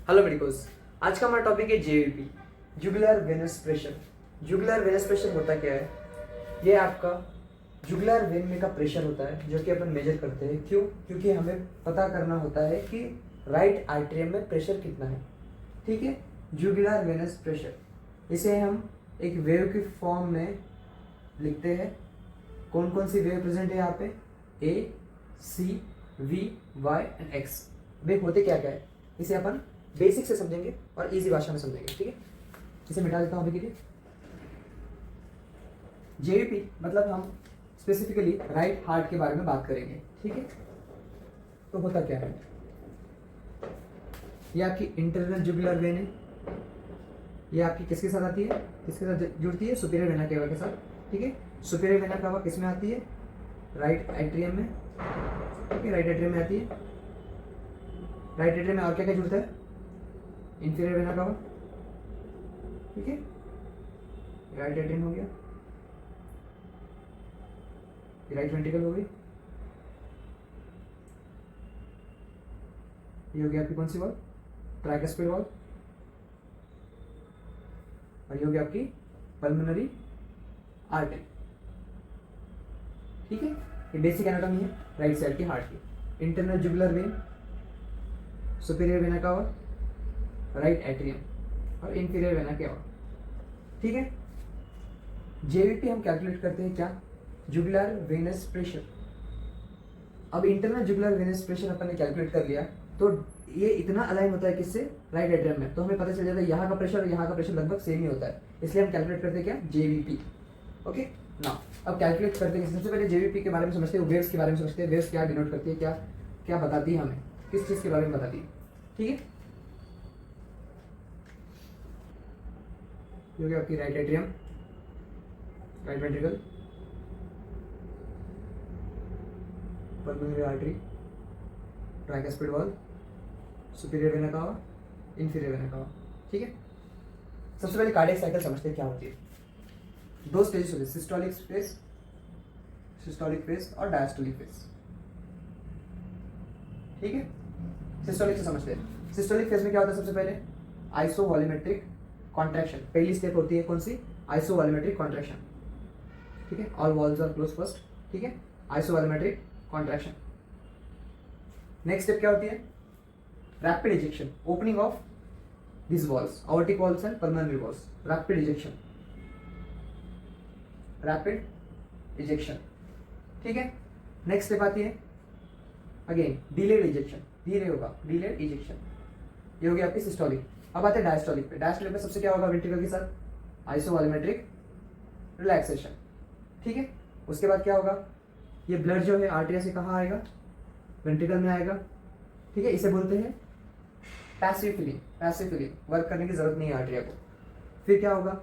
Hello medicos. आज का हमारा टॉपिक है JVP, jugular venous pressure. Jugular venous pressure होता क्या है? ये आपका जुगुलर वेन में का प्रेशर होता है जो कि अपन मेजर करते हैं। क्यों? क्योंकि हमें पता करना होता है कि राइट आर्टरियम में प्रेशर कितना है। ठीक है, जुगुलर वेनस प्रेशर, इसे हम एक वेव की फॉर्म में लिखते हैं। कौन कौन सी वेव प्रेजेंट है यहाँ पे? A, C, V, Y and X. Wave होते क्या क्या है इसे अपन बेसिक से समझेंगे और इजी भाषा में समझेंगे। ठीक है, इसे मिटा देता हूँ अभी के लिए। जेवीपी मतलब हम स्पेसिफिकली राइट हार्ट के बारे में बात करेंगे। ठीक है, तो होता क्या है, ये आपकी इंटरनल जुगुलर वेन है। ये आपकी किसके साथ आती है, किसके साथ जुड़ती है? सुपीरियर वेना केवा के साथ। ठीक है, सुपीरियर वेना केवा किस में आती है? राइट एट्रियम में। ठीक है, राइट एट्रियम में आती है। राइट एट्रियम में और क्या क्या जुड़ता है? Inferior vena cava. ठीक है, राइट एट्रियम हो गया, राइट वेंट्रिकल हो गई, ये हो गया आपकी कौन सी वॉल? Tricuspid wall. और ये हो गया आपकी पल्मोनरी आर्टरी। ठीक है, ये बेसिक एनाटॉमी है राइट साइड की हार्ट की। Internal jugular vein, superior vena cava, right atrium और इंफीरियर वेना केवा। ठीक है, जेवीपी हम कैलकुलेट करते हैं क्या? Jugular venous pressure. अब इंटरनल जुगुलर वेनस प्रेशर अपन ने कैलकुलेट कर लिया तो ये इतना अलाइन होता है किससे? राइट एट्रियम में। तो हमें पता चल जाता है यहाँ का प्रेशर और यहाँ का प्रेशर लगभग सेम ही होता है, इसलिए हम कैलकुलेट करते हैं क्या? जेवीपी। ओके ना, अब कैलकुलेट करते हैं। सबसे पहले जेवीपी के बारे में समझते हैं, वेव्स के बारे में समझते हैं। वेव्स क्या डिनोट करती है, क्या क्या बताती है, हमें किस चीज़ के बारे में बताती है। ठीक है, ये हो गया आपकी right atrium, right ventricle, pulmonary artery, tricuspid wall, superior vena cava, inferior vena cava. ठीक है, सबसे पहले कार्डियक साइकिल समझते हैं क्या होती है। दो स्टेजेस होते हैं, सिस्टोलिक फेज, सिस्टोलिक फेज और डायस्टोलिक फेज। ठीक है, सिस्टोलिक से समझते हैं। सिस्टोलिक फेज में क्या होता है? सबसे पहले आइसोवॉल्यूमेट्रिक कॉन्ट्रैक्शन। पहली स्टेप होती है कौन सी? आइसोवॉल्यूमेट्रिक कॉन्ट्रैक्शन। ठीक है, all walls are close first. ठीक है, आइसोवॉल्यूमेट्रिक कॉन्ट्रैक्शन। नेक्स्ट स्टेप क्या होती है? Rapid ejection, opening of this walls, aortic walls and pulmonary walls, rapid ejection, rapid ejection. ठीक है, नेक्स्ट स्टेप आती है अगेन डिलेड इजेक्शन, धीरे होगा, डिलेड इजेक्शन। ये हो गया आपकी सिस्टोलिक। अब आते हैं डायस्टोलिक पे। डायस्टोलिक पे सबसे क्या होगा? वेंट्रिकल के साथ आइसोवॉल्यूमेट्रिक रिलैक्सेशन। ठीक है, उसके बाद क्या होगा? ये ब्लड जो है आर्टरिया से कहाँ आएगा? वेंट्रिकल में आएगा। ठीक है, इसे बोलते हैं passive filling. Passive filling, work करने की जरूरत नहीं है आर्टरिया को। फिर क्या होगा?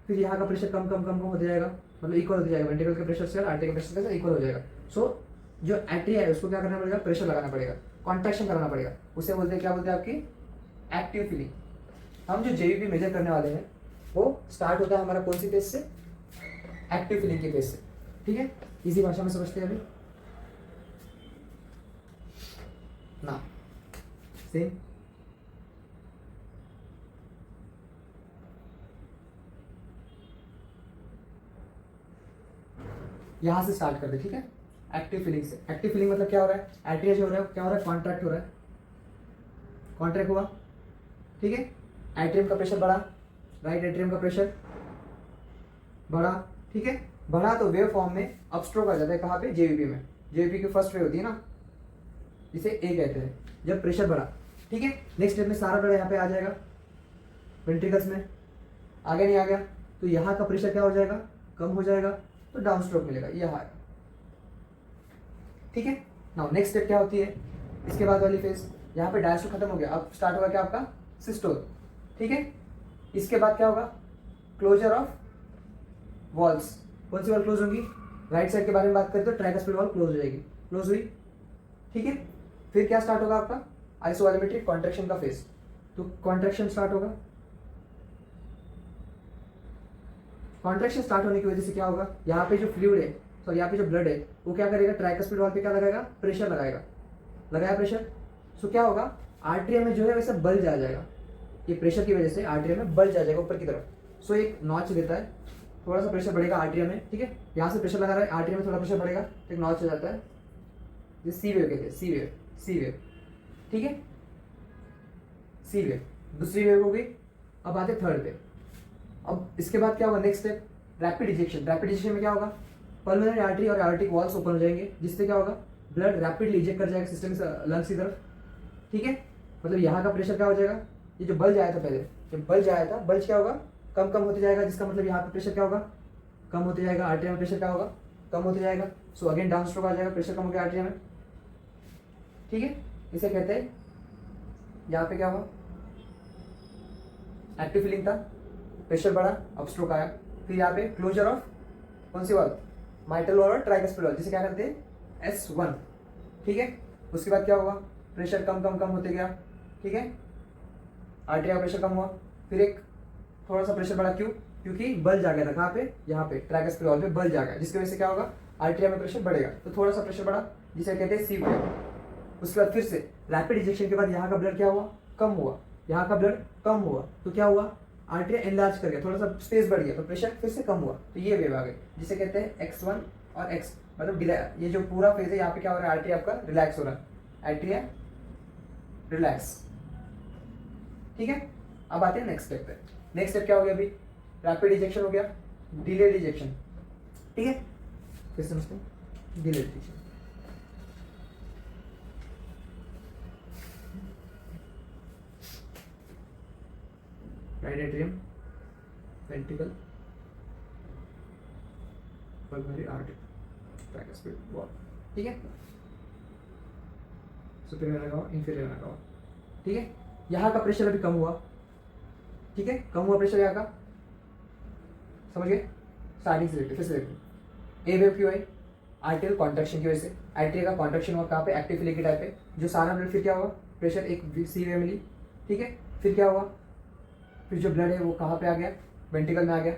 फिर यहाँ का प्रेशर कम कम कम कम होता जाएगा, मतलब इक्वल होता जाएगा। वेंट्रिकल के प्रेशर से और आर्टरिया के प्रेशर से इक्वल हो जाएगा। सो जो आर्टरिया है उसको क्या करना पड़ेगा? प्रेशर लगाना पड़ेगा, कॉन्ट्रैक्शन कराना पड़ेगा। उसे बोलते हैं, क्या बोलते हैं आपकी? Active filling. हम जो जेवीपी मेजर करने वाले हैं वो स्टार्ट होता है हमारा कौन सी फेज से? एक्टिव फिलिंग के फेज से। ठीक है, इसी भाषा में समझते हैं अभी ना। सेम यहां से स्टार्ट करते। ठीक है, एक्टिव फीलिंग से। एक्टिव फीलिंग मतलब क्या हो रहा है? एट्रिया जो हो रहा है क्या हो रहा है? कॉन्ट्रैक्ट हो रहा है, कॉन्ट्रैक्ट हुआ। ठीक है, एट्रियम का प्रेशर बढ़ा, राइट एट्रियम का प्रेशर बढ़ा। ठीक है, बढ़ा तो वेव फॉर्म में अपस्ट्रोक आ जाता है। कहाँ पे? जेवीपी में। जेवीपी की फर्स्ट वेव होती है ना, जिसे ए कहते हैं, जब प्रेशर बढ़ा। ठीक है, नेक्स्ट स्टेप में सारा ब्लड यहाँ पे आ जाएगा वेंट्रिकल्स में। आगे नहीं आ गया तो यहाँ का प्रेशर क्या हो जाएगा? कम हो जाएगा, तो डाउन स्ट्रोक मिलेगा, यह आएगा। ठीक है, नाउ नेक्स्ट स्टेप क्या होती है? इसके बाद वाली फेज, यहाँ पे डायस्टोल खत्म हो गया, अब स्टार्ट होगा क्या आपका? सिस्टोल। ठीक है, इसके बाद क्या होगा? Closure of walls. कौन सी वॉल क्लोज होगी? राइट साइड के बारे में बात करें तो ट्राइकस्पिड वॉल क्लोज हो जाएगी, क्लोज हुई। ठीक है, फिर क्या स्टार्ट होगा आपका? आइसोवॉल्यूमेट्रिक कॉन्ट्रैक्शन का फेज। तो कॉन्ट्रैक्शन स्टार्ट होगा। कॉन्ट्रैक्शन स्टार्ट होने की वजह से क्या होगा? यहाँ पे जो फ्लूइड है, सॉरी यहाँ पे जो ब्लड है वो क्या करेगा? ट्राइकस्पिड वॉल पे क्या लगाएगा? प्रेशर लगाएगा। लगाया प्रेशर, सो क्या होगा? आर्टरिया में जो है वैसे बल्ज आ जाएगा, ये प्रेशर की वजह से आर्टरिया में बल्ज आ जाएगा ऊपर की तरफ। सो एक नॉच देता है, थोड़ा सा प्रेशर बढ़ेगा आर्टरिया में, ठीक है, यहाँ से प्रेशर लगा रहा है, आर्टरिया में थोड़ा प्रेशर बढ़ेगा, एक नॉच हो जाता है, ये सी वेव कहते हैं, सी वेव, सी वेव, ठीक है, सी वेव। दूसरी वेव हो गई। अब आते थर्ड पे। अब इसके बाद क्या होगा, next step rapid ejection. Rapid ejection में क्या होगा, पल्मोनरी आर्टरी और आर्टिक वॉल्स ओपन हो जाएंगे, जिससे क्या होगा, ब्लड रैपिडली इजेक्ट कर जाएगा सिस्टम से लंग्स की तरफ, ठीक है। मतलब यहाँ का प्रेशर क्या हो जाएगा, ये जो बल्ज आया था पहले, जब बल्ज आया था, बल्ज क्या होगा, कम कम होते जाएगा, जिसका मतलब यहाँ पे प्रेशर क्या होगा, कम होते जाएगा, आर्टरिया में प्रेशर क्या होगा, कम होते जाएगा। सो अगेन डाउन स्ट्रोक आ जाएगा, प्रेशर कम हो गया आर्टरिया में, ठीक है। इसे कहते हैं, यहाँ पे क्या हुआ, एक्टिव फीलिंग था, प्रेशर बढ़ा, अब स्ट्रोक आया। फिर यहाँ पे क्लोजर ऑफ कौन सी वाल्व, माइटल वाल्व और ट्राइकस्पिड वाल्व, जिसे क्या करते हैं S1, ठीक है। उसके बाद क्या होगा, प्रेशर कम कम कम होते गया, ठीक है, आर्टरिया का प्रेशर कम हुआ। फिर एक थोड़ा सा प्रेशर बढ़ा, क्यों, क्योंकि बल्ज आ गया था, कहाँ पे, यहाँ पे ट्राइकस्पिड वाल्व पे बल्ज आ गया, जिसकी वजह से क्या होगा, आर्टरिया में प्रेशर बढ़ेगा, तो थोड़ा सा प्रेशर बढ़ा, जिसे कहते हैं सी वेव। उसके बाद फिर से रैपिड इंजेक्शन के बाद यहाँ का ब्लड क्या हुआ, कम हुआ, यहाँ का ब्लड कम हुआ, तो क्या हुआ, आर्टरिया एनलार्ज कर गया, थोड़ा सा स्पेस बढ़ गया, तो प्रेशर फिर से कम हुआ, तो ये वेव आ गई, जिसे कहते हैं X1 और X, मतलब ये जो पूरा फेज है, यहाँ पे क्या हो रहा है, आर्टरिया आपका रिलैक्स हो रहा है, आर्टरिया रिलैक्स, ठीक है। अब आते हैं नेक्स्ट स्टेप पे। नेक्स्ट स्टेप क्या हो गया, अभी रैपिड इजेक्शन हो गया, डिलेड इजेक्शन, ठीक है, फिर समझते हैं delayed ejection. Right atrium, ventricle, pulmonary artery, tricuspid valve, ठीक है, सुपीरियर लगाओ, इंफीरियर लगाओ, ठीक है। यहाँ का प्रेशर अभी कम हुआ, ठीक है, कम हुआ प्रेशर यहाँ का, समझ गए, स्टार्टिंग से देखते, फिर से देखते। ए वेव क्यों आई, आर्टियल कॉन्ट्रैक्शन की वजह से, आर्टरी का कॉन्ट्रैक्शन हुआ, कहाँ पे, एक्टिव फीलिंग के टाइप पे, जो सारा ब्लड, फिर क्या हुआ, प्रेशर एक सी वेव मिली, ठीक है। फिर क्या हुआ, फिर जो ब्लड है वो कहाँ पे आ गया, वेंट्रिकल में आ गया,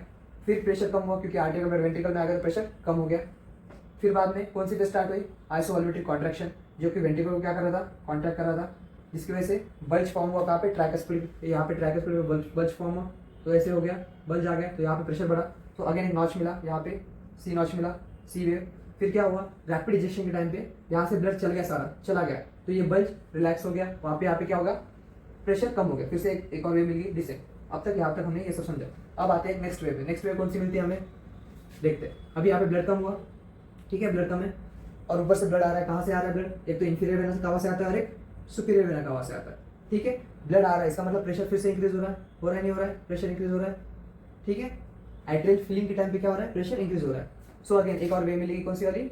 फिर प्रेशर कम हुआ, क्योंकि आर्टरी का ब्लड वेंट्रिकल में आ गया, तो प्रेशर कम हो गया। फिर बाद में कौन सी फेज स्टार्ट हुई, आइसोवॉल्वेट्रिक कॉन्ट्रैक्शन, जो कि वेंट्रिकल को क्या कर रहा था, कॉन्ट्रैक्ट कर रहा था, जिसकी वजह से बल्ज फॉर्म हुआ, कहाँ पे, ट्राइकस्पिड, यहाँ पे ट्राइकस्पिड में बल्ज फॉर्म हुआ, तो ऐसे हो गया, बल्ज आ गया, तो यहाँ पे प्रेशर बढ़ा, तो अगेन एक नॉच मिला, यहाँ पे सी नॉच मिला, सी वेव। फिर क्या हुआ, रैपिड इंजेक्शन के टाइम पे यहाँ से ब्लड चल गया, सारा चला गया, तो ये बल्ज रिलैक्स हो गया, वहाँ पे यहाँ पे क्या होगा, प्रेशर कम हो गया, फिर से एक और वेव मिल गई डिसेंट। अब तक यहाँ तक हमने ये सब समझा। अब आते हैं नेक्स्ट वेव पे। नेक्स्ट वेव कौन सी मिलती है हमें, देखते हैं। अभी यहाँ पे ब्लड कम हुआ, ठीक है, ब्लड कम है, और ऊपर से ब्लड आ रहा है, कहाँ से आ रहा है ब्लड, एक तो इंफीरियर वेना कवा से आता है और एक सुपीरियर वेना कवा से आता है, ठीक है। ब्लड आ रहा है, इसका मतलब प्रेशर फिर से इंक्रीज हो रहा है नहीं हो रहा है, प्रेशर इंक्रीज हो रहा है, ठीक है। आर्टरियल फीलिंग के टाइम पे क्या हो रहा है, प्रेशर इंक्रीज हो रहा है। सो अगेन एक और वेव मिलेगी, कौन सी वाली,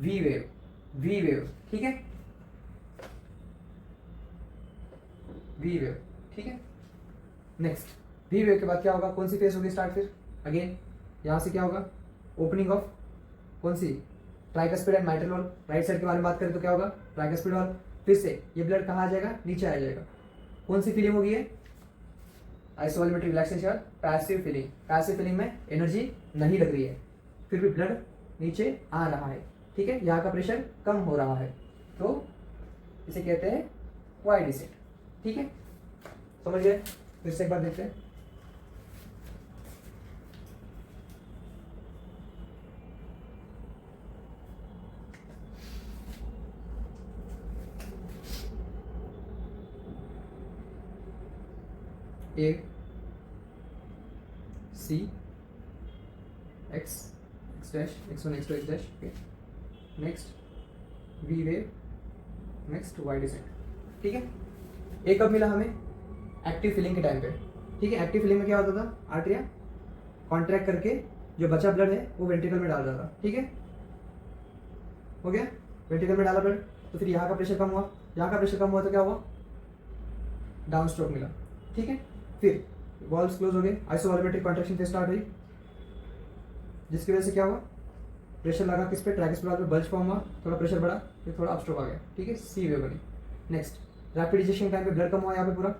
वी वेव, वी वेव, ठीक है, वी वेव, ठीक है। नेक्स्ट वी वेव के बाद क्या होगा, कौन सी फेज होगी स्टार्ट, फिर अगेन यहाँ से क्या होगा, ओपनिंग ऑफ कौन सी, tricuspid and mitral valve. Right side के बारे में बात करें तो क्या होगा, ट्राइकस्पिड वाल्व। फिर से ये ब्लड कहाँ आ जाएगा, नीचे आ जाएगा, कौन सी फीलिंग होगी है, isovolumetric relaxation, passive filling. Passive filling में एनर्जी नहीं लग रही है, फिर भी ब्लड नीचे आ रहा है, ठीक है, यहाँ का प्रेशर कम हो रहा है, तो इसे कहते हैं वाई डिसेंट, ठीक है, समझ गए। फिर से एक बार देखते हैं। A C X X dash X1 X2 X dash, okay, next V wave, next Y descent, ठीक है। एक कब मिला हमें, एक्टिव फीलिंग के टाइम पे, ठीक है। एक्टिव फीलिंग में क्या होता था, आर्टरिया कॉन्ट्रैक्ट करके जो बचा ब्लड है वो वेंट्रिकल में डाल रहा था, ठीक है, हो गया, वेंट्रिकल में डाला ब्लड, तो फिर यहाँ का प्रेशर कम हुआ, यहाँ का प्रेशर कम हुआ तो क्या हुआ, डाउन स्ट्रोक मिला, ठीक है। फिर वॉल्व्स क्लोज हो गए, आइसोवॉल्वेट्रिक कॉन्ट्रैक्शन फेज स्टार्ट हुई, जिसकी वजह से क्या हुआ, प्रेशर लगा किस पे, ट्राइकस्पिड वाल्व पे, बल्ज फॉर्म हुआ, थोड़ा प्रेशर बढ़ा, फिर थोड़ा अपस्ट्रोक आ गया, ठीक है, सी वेव बनी। नेक्स्ट रैपिड इंजेक्शन टाइम पे ब्लड कम हुआ यहाँ पे पूरा,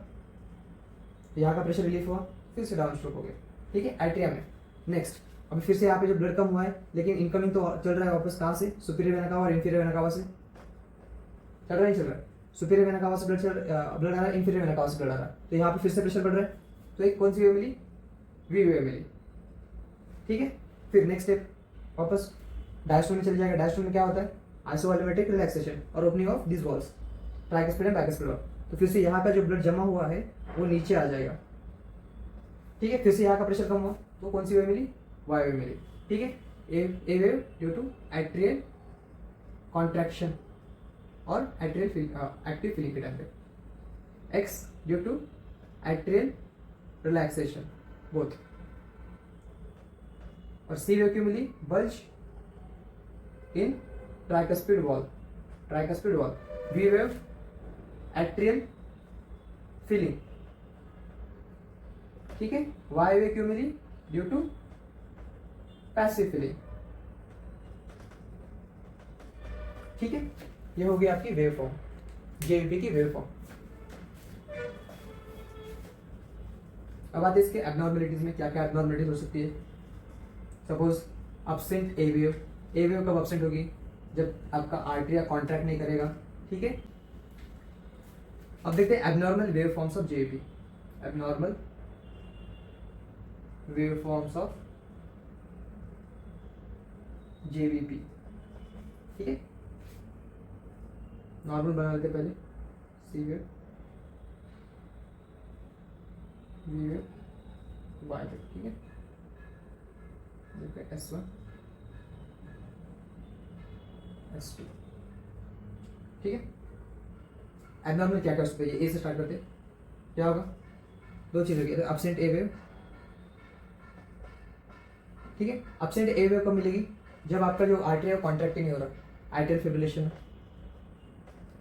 यहाँ का प्रेशर रिलीफ हुआ, फिर से डाउन स्ट्रोक हो गया, ठीक है, आर्टरिया में। नेक्स्ट अभी फिर से यहाँ पे जो ब्लड कम हुआ है, लेकिन इनकमिंग तो चल रहा है वापस, कहाँ से, सुपीरियर वेना कावा और इंफीरियर वेना कावा से, चल रहा है, सुपीरियर वेना कावा से ब्लड आ रहा है, इंफीरियर वेना कावा से ब्लड आ रहा है, तो यहाँ पे फिर से प्रेशर बढ़ रहा है, तो एक कौन सी वेव मिली, वी वेव मिली, ठीक है। फिर नेक्स्ट स्टेप वापस डायस्टोल में चल जाएगा। डायस्टोल में क्या होता है, आइसोवॉल्यूमेट्रिक रिलैक्सेशन और opening of this walls, tricuspid and bicuspid valve. तो फिर से यहाँ का जो ब्लड जमा हुआ है वो नीचे आ जाएगा, ठीक है। फिर से यहाँ का प्रेशर कम हुआ, तो कौन सी वेव मिली, वाई वेव मिली, ठीक है। A wave due to atrial contraction और एट्रियल एक्टिव फीलिंग के टाइम पे, X due to atrial relaxation both, और सी वेव क्यों मिली, bulge in tricuspid valve, tricuspid valve. V wave atrial filling, ठीक है। वाई वेव क्यों मिली, ड्यू टू पैसिव फीलिंग, ठीक है। ये हो गई आपकी वेव फॉर्म, जेवीपी की वेव फॉर्म। अब आते हैं इसके एबनॉर्मेलिटीज में, क्या क्या एबनॉर्मेलिटीज हो सकती है। सपोज अब्सेंट ए वेव, ए वेव कब अब्सेंट होगी, जब आपका आर्टरिया कॉन्ट्रैक्ट नहीं करेगा, ठीक है। अब देखते हैं abnormal wave forms of JVP, abnormal wave forms of JVP, ठीक है। नॉर्मल बना लेते पहले, C wave, V wave, Y wave, ठीक है। देखते S1 S2, ठीक है। एबनॉर्मल क्या क्या हो सकता है, ए से स्टार्ट करते हैं। क्या होगा, दो चीज होगी, अब्सेंट ए वेव, ठीक है। अब्सेंट ए वेव कब मिलेगी, जब आपका जो आर्टरिया कॉन्ट्रैक्ट नहीं हो रहा, आर्टरियल फिब्रिलेशन,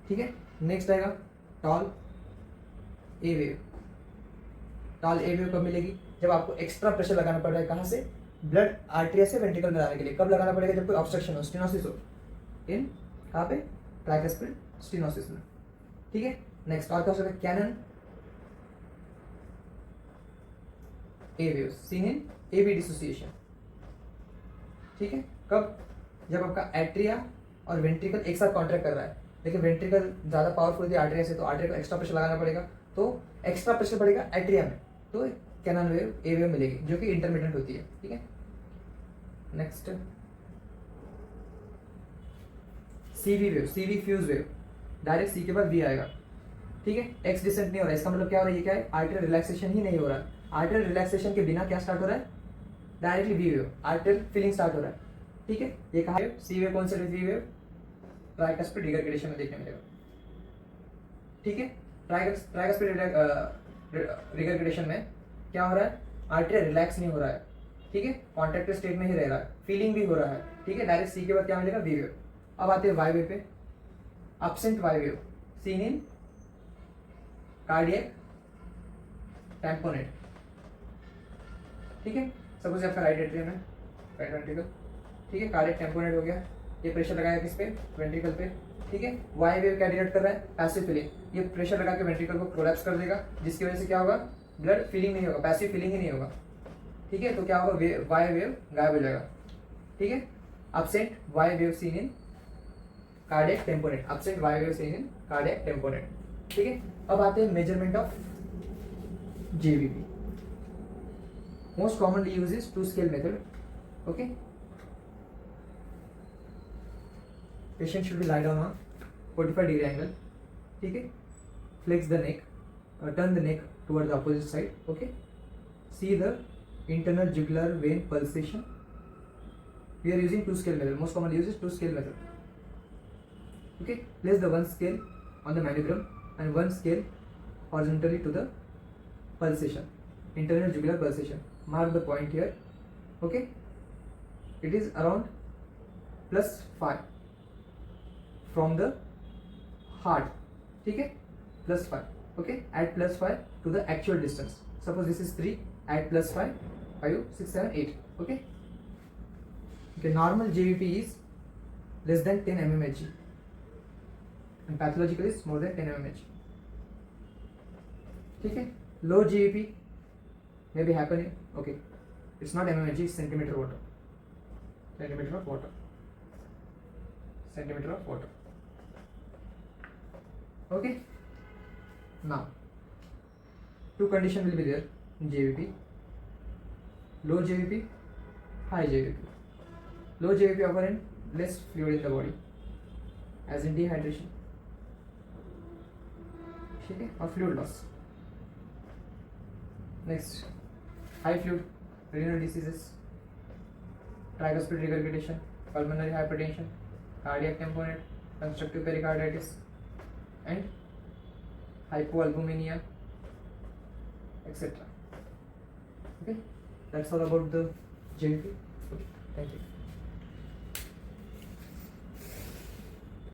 ठीक है। नेक्स्ट आएगा टॉल ए वेव, टॉल ए वेव कब मिलेगी, जब आपको एक्स्ट्रा प्रेशर लगाना पड़ रहा है, कहाँ से, ब्लड आर्टरिया से वेंट्रिकल में लाने के लिए। कब लगाना पड़ेगा, जब कोई ऑब्स्ट्रक्शन हो, स्टेनोसिस हो, इन कहाँ पे, ट्राइकस्पिड स्टेनोसिस में, ठीक है। नेक्स्ट और क्या हो सकता है, cannon a wave seen in AV dissociation, ठीक है। कब, जब आपका एट्रिया और वेंट्रिकल एक साथ कॉन्ट्रैक्ट कर रहा है, लेकिन वेंट्रिकल ज्यादा पावरफुल है आर्टरिया से, तो आर्टरिया को एक्स्ट्रा प्रेशर लगाना पड़ेगा, तो एक्स्ट्रा प्रेशर पड़ेगा एट्रिया में, तो कैनन वेव ए वेव मिलेगी, जो कि इंटरमिटेंट होती है, ठीक है। Next CV wave, CV fuse wave, direct C के बाद वी आएगा, ठीक है। एक्स डिसेंट नहीं हो रहा है, इसका मतलब क्या हो रहा है, ये क्या है, आर्टरियल रिलैक्सेशन ही नहीं हो रहा है। आर्टरियल रिलैक्सेशन के बिना क्या स्टार्ट हो रहा है, directly V wave, arterial filling start हो रहा है, ठीक है। ये कहा है सी वेव, कौन सा वी वेव, ट्राइकस्पिड रिगर्गेशन में देखने मिलेगा, ठीक है। ट्राइकस्पिड रिगर्गेशन में क्या हो रहा है, आर्टरिया रिलैक्स नहीं हो रहा है, ठीक है, कॉन्ट्रैक्टेड स्टेट में ही रह रहा है, फीलिंग भी हो रहा है, ठीक है। डायरेक्ट सी के बाद क्या मिलेगा, वी वेव। अब आते हैं वाई वेव पे, absent Y wave seen in cardiac tamponade, ठीक है। सपोज आपका राइट एट्रियम है, राइट वेंट्रिकल, ठीक है, कार्डियक टैम्पोनेट हो गया, ये प्रेशर लगाया किस पे, वेंट्रिकल पे, ठीक है। वाई वेव क्या डिनोट कर रहा है, पैसिव फीलिंग, ये प्रेशर लगा के वेंट्रिकल को कोलैप्स कर देगा, जिसकी वजह से क्या होगा, ब्लड फीलिंग नहीं होगा, पैसिव फीलिंग ही नहीं होगा, ठीक है। तो क्या होगा, वाई वेव गायब हो जाएगा, ठीक है। Absent Y wave seen in cardiac tamponade, absent Y wave seen in cardiac tamponade, ठीक है। अब आते हैं measurement of JVP. Most commonly use is two scale method, okay. Patient should be lie down on 45 degree angle, ठीक है। Flex the neck, turn the neck toward the opposite side, okay. See the internal jugular vein pulsation. We are using two scale method. Most commonly used is two scale method, okay. Place the one scale on the manogram and one scale horizontally to the pulsation, internal jugular pulsation. Mark the point here, okay. It is around +5 from the heart, ठीक है, +5, okay. Add +5 to the actual distance. Suppose this is 3, add +5, 5, 6, 7, 8, okay. Okay, normal JVP is less than 10 mmHg and pathological is more than 10 mmHg, ठीक है. Low JVP may be happening, okay, it's not mmHg, it's centimeter water, centimeter of water, centimeter of water, Okay. Now, two condition will be there in JVP: low JVP, high JVP. Low JVP occur in less fluid in the body, as in dehydration, okay, or fluid loss. Next, high fluid, renal diseases, tricuspid regurgitation, pulmonary hypertension, cardiac component, constructive pericarditis, and hypoalbuminemia, etc. Okay, that's all about the JVP. Thank you.